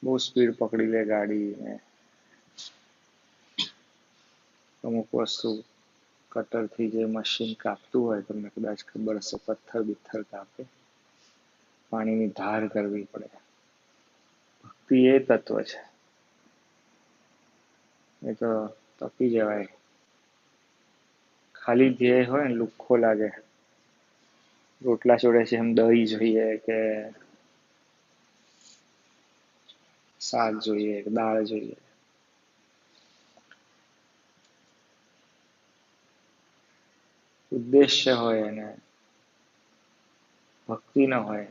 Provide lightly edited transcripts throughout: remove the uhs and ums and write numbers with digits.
બહુ સ્પીડ પકડી લે ગાડી ને અમુક વસ્તુ કટરથી જે મશીન કાપતું હોય તમને કદાચ ખબર હશે, પથ્થર બિથ્થર કાપે, પાણીની ધાર કરવી પડે. ભક્તિ એ તત્વ છે. એ તો તપી જવાય. ખાલી ધ્યેય હોય ને લુખ્ખો લાગે. રોટલા જોડે છે એમ દહીં જોઈએ કે શાક જોઈએ કે દાળ જોઈએ. ઉદ્દેશ્ય હોય અને ભક્તિ ન હોય,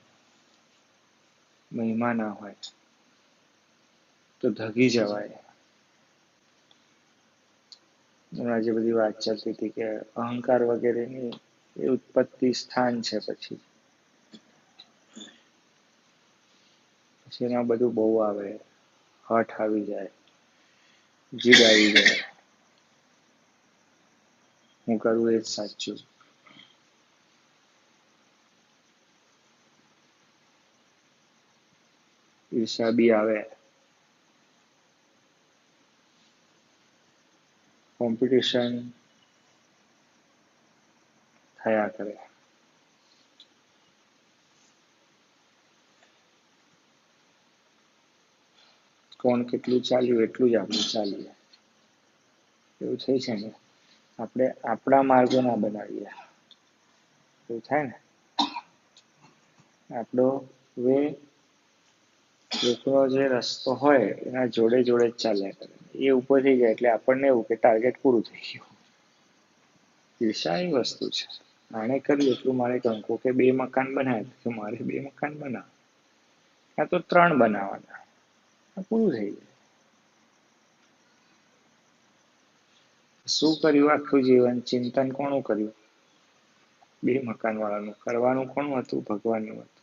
મહિમા ના હોય તો ધગી જવાય. આજે બધી વાત ચાલતી હતી કે અહંકાર વગેરેની એ ઉત્પત્તિ સ્થાન છે. પછી એમાં બધું બહુ આવે, હઠ આવી જાય, જીદ આવી જાય, હું કરું એ જ સાચું. ઈર્ષા બી આવે, કોમ્પિટિશન થયા કરે. કોણ કેટલું ચાલ્યું એટલું જ આપણે ચાલીએ, એવું થઈ છે ને. આપણે આપણા માર્ગો ના બનાવીએ, એવું થાય ને. આપણો વે લોકોનો જે રસ્તો હોય એના જોડે જોડે જ ચાલ્યા કરે. એ ઉપર થઈ જાય એટલે આપણને એવું કે ટાર્ગેટ પૂરું થઈ ગયું. ઈર્ષા એ વસ્તુ છે. આણે કર્યું એટલું મારે કરવું. કોકે 2 મકાન બનાવ્યા તો મારે 2 મકાન બનાવવા, કાં તો 3 બનાવવાના, પૂરું થઈ જાય. શું કર્યું આખું જીવન? ચિંતન કોનું કર્યું? 2 મકાન વાળાનું. કરવાનું કોનું હતું? ભગવાનનું હતું.